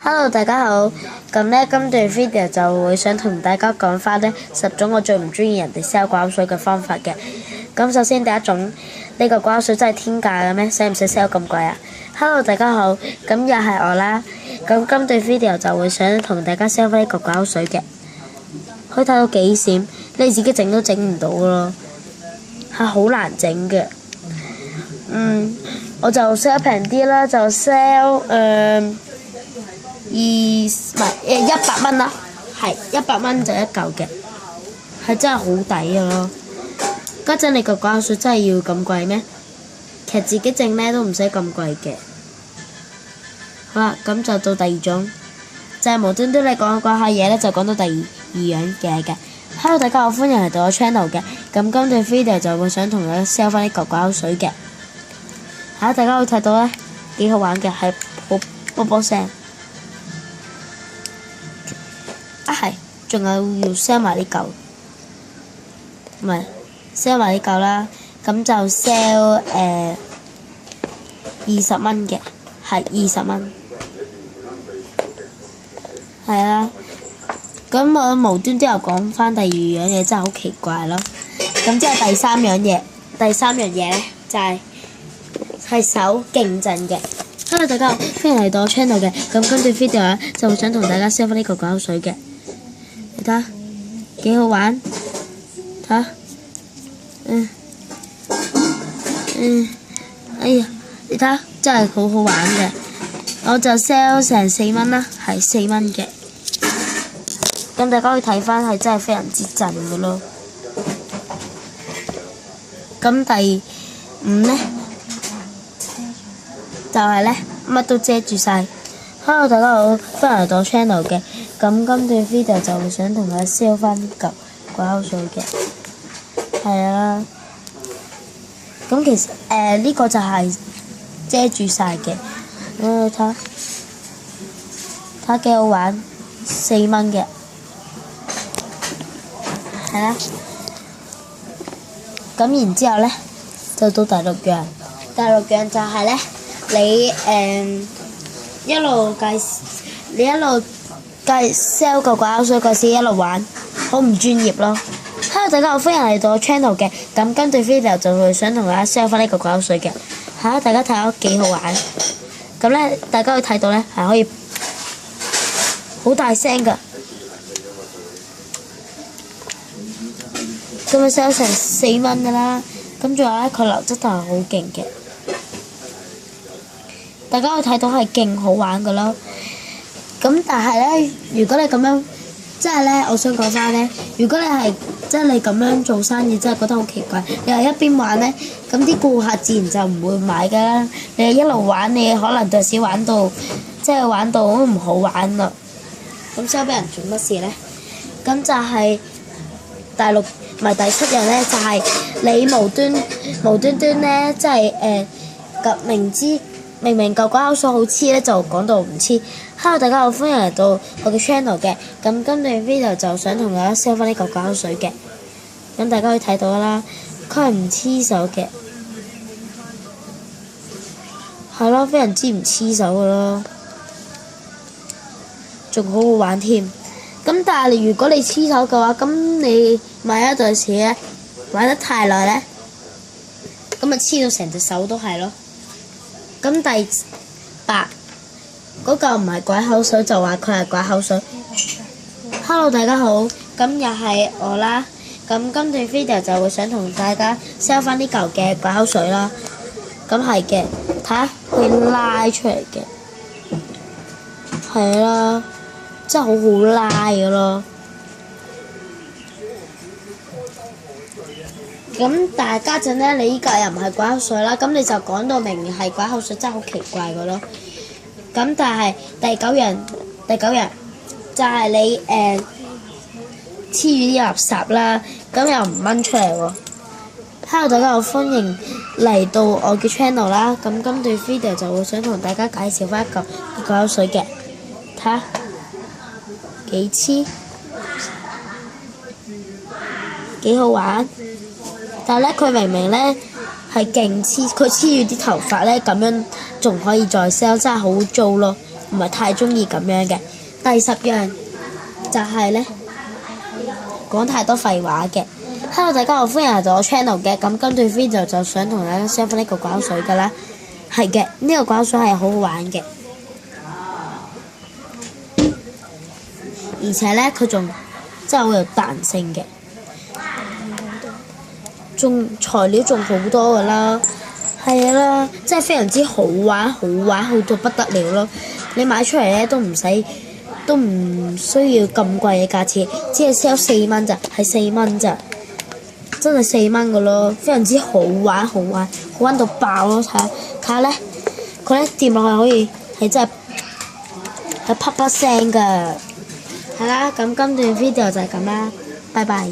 Hello，大家好。咁呢，今段 video 就會想同大家講翻呢10種我最唔中意人哋 sell 掛口水嘅方法嘅。咁首先第一種，呢個掛口水真係天價嘅咩？使唔使 sell 咁貴啊 ？Hello，大家好。咁又係我啦。咁今段 video 就會想同大家 sell 翻呢個掛口水嘅。可以睇到幾閃，你自己整都整唔到咯，係好難整嘅。我就 sell 平啲啦，就 sell 100蚊啦，係100蚊就一嚿嘅，係真係好抵嘅咯。家陣你個掛口水真係要咁貴咩？其實自己整呢都唔使咁貴嘅。好啦，咁就到第二種，就係無端端你講下嘢呢，就講到第二樣嘢嘅。Hello，大家好，歡迎嚟到我 channel 嘅。咁今段 video 就會想同大家 sell 翻呢嚿掛口水嘅。大家可以睇到呢，幾好玩嘅，係啵啵聲。係，仲有要 sell 埋呢嚿，唔係 sell 埋呢嚿啦。咁就 sell 20蚊嘅，係20蚊。係啊，咁我無端端又講翻第二樣嘢，真係好奇怪咯。咁之後第三樣嘢呢，就係手勁震嘅。Hello，大家好，歡迎嚟到我 channel 嘅。咁今段 video 呢，就會想同大家 sell 翻呢個掛口水嘅。你睇下幾好玩，睇下，哎呀，你睇下真係好好玩嘅。我就 sell 成4蚊啦，係4蚊嘅。咁大家可以睇翻係真係非常之震嘅咯。咁第5呢，就係呢，乜都遮住晒。Hello，大家好，歡迎嚟到 channel 嘅。咁今段 video 就會想同大家 sell 翻呢嚿掛口水嘅，係啊。咁其實呢個就係遮住晒嘅。睇下幾好玩，4蚊嘅，係啦。咁然之後呢，就到第6樣。第6樣就係呢，你一路sell 個掛口水嗰時一路玩，好唔專業咯。Hello，大家好，歡迎嚟到我 channel 嘅。咁今段 video 就會想同大家 sell 翻呢個掛口水嘅。大家睇下幾好玩。咁呢，大家可以睇到呢，係可以好大聲㗎。咁咪 sell 成4蚊㗎啦。咁仲有呢，佢流質都係好勁嘅。大家可以睇到係勁好玩㗎咯。咁但係呢，如果你咁樣，即係呢，我想講翻呢，如果你係即係你咁樣做生意，真係覺得好奇怪。你係一邊玩呢，咁啲顧客自然就唔會買㗎啦。你係一路玩，你可能到時玩到即係玩到都唔好玩啦。咁 sell 俾人做乜事呢？咁就係第7樣呢，就係你無端端呢，即係明明嚿掛口水好黐呢，就講到唔黐。Hello，大家好，歡迎嚟到我嘅 channel 嘅。咁今段 video 就想同大家 sell 翻呢嚿掛口水嘅。咁大家可以睇到啦，佢係唔黐手嘅，係咯，非常之唔黐手嘅咯，仲好好玩添。咁但係如果你黐手嘅話，咁你買一對時呢，玩得太耐呢，咁咪黐到成隻手都係咯。咁第8嗰嚿唔係掛口水，就話佢係掛口水。Hello， 大家好，咁又係我啦。咁今段 video 就會想同大家 sell 翻呢嚿嘅掛口水啦。咁係嘅，睇下佢拉出嚟嘅，係啦，真係好好拉嘅咯。咁但係家陣呢，你依嚿又唔係掛口水啦，咁你就講到明係掛口水，真係好奇怪嘅咯。咁但係第9樣就係你黐住啲垃圾啦，咁又唔掹出嚟喎。Hello，大家好，歡迎嚟到我嘅 channel 啦。咁今段 video 就會想同大家介紹翻一嚿掛口水嘅，睇下幾黐，幾好玩。但係呢，佢明明呢係勁黐，佢黐住啲頭髮呢，咁樣仲可以再 sell， 真係好污糟咯。唔係太中意咁樣嘅。第10樣就係咧講太多廢話嘅。Hello 大家好，歡迎嚟到我 channel 嘅。咁今段 video 就想同大家 share 翻呢個滾水㗎啦。係嘅，呢個滾水係好好玩嘅，而且咧佢仲真係好有彈性嘅，仲材料仲好多㗎啦。係啦，真係非常之好玩，好到不得了咯！你買出嚟咧都唔需要咁貴嘅價錢，只係 sell 4蚊咋，係4蚊咋，真係4蚊㗎咯，非常之好玩到爆咯！睇下咧，佢咧掂落去可以係真係係啪啪聲㗎。係啦，咁今段 video 就係咁啦，拜拜。